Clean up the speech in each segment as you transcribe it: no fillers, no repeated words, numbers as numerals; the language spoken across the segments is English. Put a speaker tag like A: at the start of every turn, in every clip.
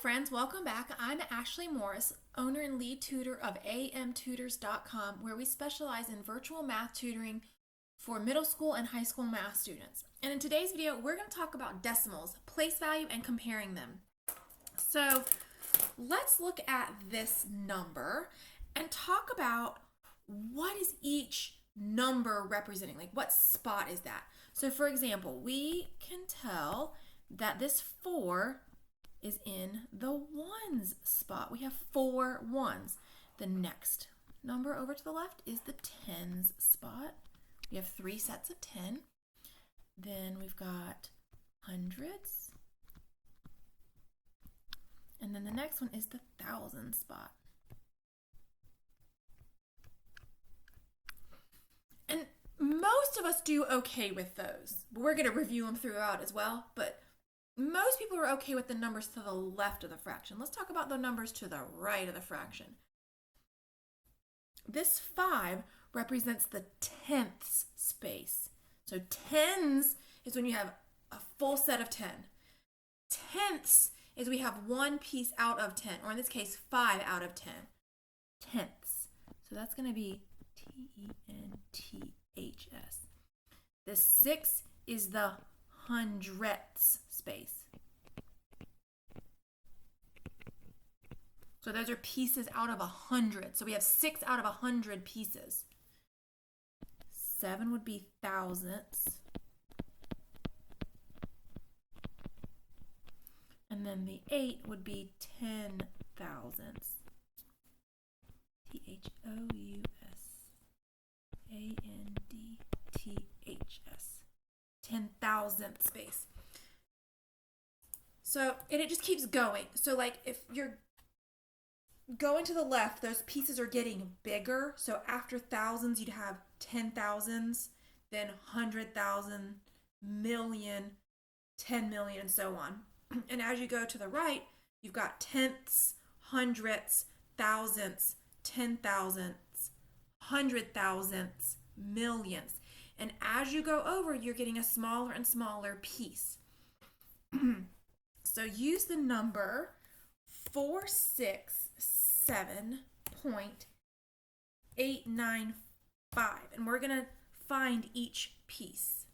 A: friends, welcome back. I'm Ashley Morris, owner and lead tutor of amtutors.com, where we specialize in virtual math tutoring for middle school and high school math students. And in today's video, we're going to talk about decimals, place value, and comparing them. So let's look at this number and talk about what is each number representing, like what spot is that? So for example, we can tell that this 4 is in the ones spot. We have 4 ones. The next number over to the left is the tens spot. We have 3 sets of 10. Then we've got hundreds. And then the next one is the thousand spot. And most of us do okay with those. We're going to review them throughout as well, but most people are okay with the numbers to the left of the fraction. Let's talk about the numbers to the right of the fraction. This 5 represents the tenths space. So tens is when you have a full set of 10. Tenths is we have one piece out of 10, or in this case, 5 out of 10. Tenths. So that's going to be T-E-N-T-H-S. The 6 is the hundredths space. So those are pieces out of 100. So we have 6 out of 100 pieces. 7 would be thousandths. And then the 8 would be 10 thousandths. T-H-O-U-S-A-N-D-T-H-S. 10,000th space. So, and it just keeps going. So like if you're going to the left, those pieces are getting bigger. So after thousands, you'd have 10,000s, then 100,000, million, 10 million, and so on. And as you go to the right, you've got tenths, hundredths, thousandths, 10,000ths, 100,000ths, millions. And as you go over, you're getting a smaller and smaller piece. So use the number 467.895, and we're going to find each piece.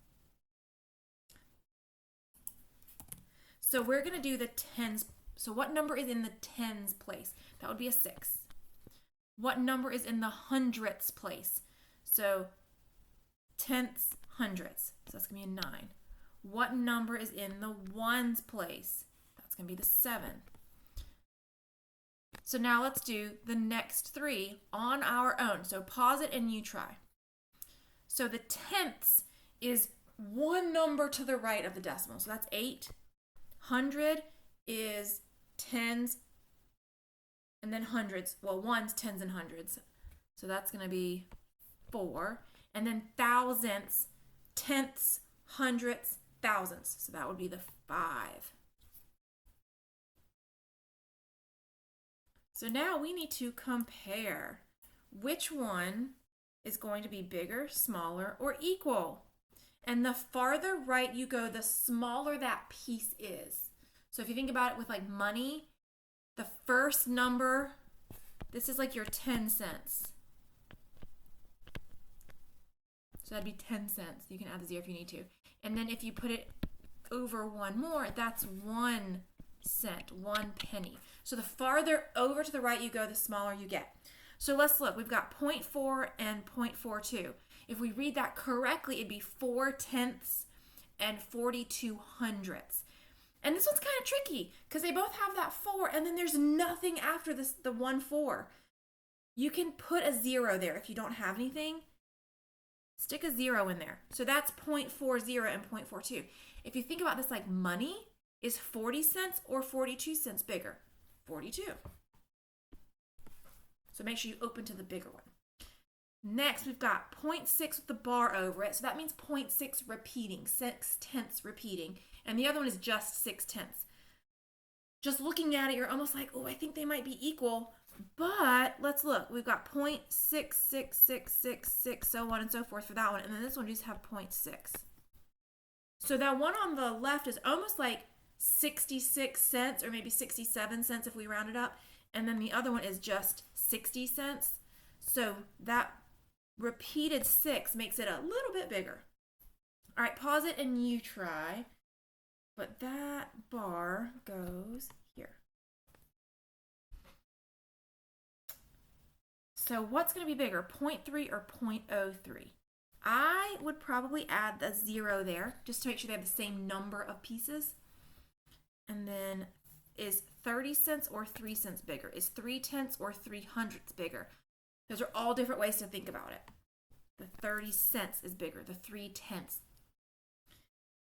A: So we're going to do the tens. So what number is in the tens place? That would be a 6. What number is in the hundredths place? So tenths, hundredths. So that's going to be a 9. What number is in the ones place? That's going to be the 7. So now let's do the next 3 on our own. So pause it and you try. So the tenths is one number to the right of the decimal. So that's 8. 100 is tens and then hundreds. Well, ones, tens, and hundreds. So that's going to be 4. And then thousandths, tenths, hundredths, thousandths. So that would be the 5. So now we need to compare which one is going to be bigger, smaller, or equal. And the farther right you go, the smaller that piece is. So if you think about it with like money, the first number, this is like your 10 cents. So that'd be 10 cents. You can add the 0 if you need to. And then if you put it over one more, that's 1 cent, 1 penny. So the farther over to the right you go, the smaller you get. So let's look. We've got 0.4 and 0.42. If we read that correctly, it'd be 4 tenths and 42 hundredths. And this one's kind of tricky because they both have that 4 and then there's nothing after this, the 1 4. You can put a 0 there if you don't have anything. Stick a 0 in there. So that's 0.40 and 0.42. If you think about this like money, is 40 cents or 42 cents bigger? 42. So make sure you open to the bigger one. Next, we've got 0.6 with the bar over it. So that means 0.6 repeating, 6 tenths repeating. And the other one is just 6 tenths. Just looking at it, you're almost like, oh, I think they might be equal. But let's look. We've got 0.66666, so on and so forth for that one. And then this one just have 0.6. So that one on the left is almost like 66 cents or maybe 67 cents if we round it up. And then the other one is just 60 cents. So that repeated 6 makes it a little bit bigger. All right, pause it and you try. But that bar goes here. So what's going to be bigger, 0.3 or 0.03? I would probably add the 0 there just to make sure they have the same number of pieces. And then is 30 cents or 3 cents bigger? Is 3/10 or 3/100 bigger? Those are all different ways to think about it. The 30 cents is bigger, the 3/10.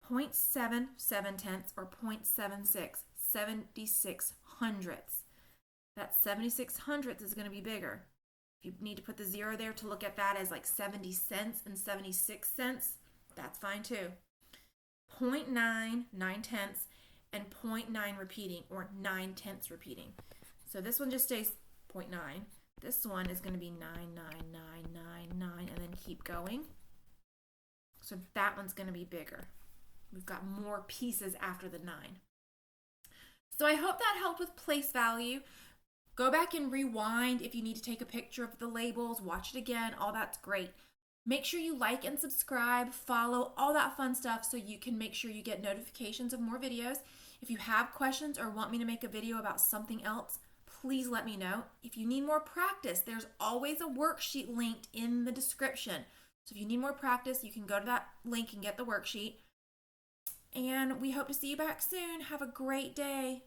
A: 0.77 or 0.76, 76 hundredths. That 76 hundredths is going to be bigger. If you need to put the 0 there to look at that as like 70 cents and 76 cents, that's fine too. 0.9, 9/10, and 0.9 repeating, or 9/10 repeating. So this one just stays 0.9. This one is going to be 99999 and then keep going. So that one's going to be bigger. We've got more pieces after the 9. So I hope that helped with place value. Go back and rewind if you need to take a picture of the labels, watch it again, all that's great. Make sure you like and subscribe, follow, all that fun stuff so you can make sure you get notifications of more videos. If you have questions or want me to make a video about something else, please let me know. If you need more practice, there's always a worksheet linked in the description. So if you need more practice, you can go to that link and get the worksheet. And we hope to see you back soon. Have a great day.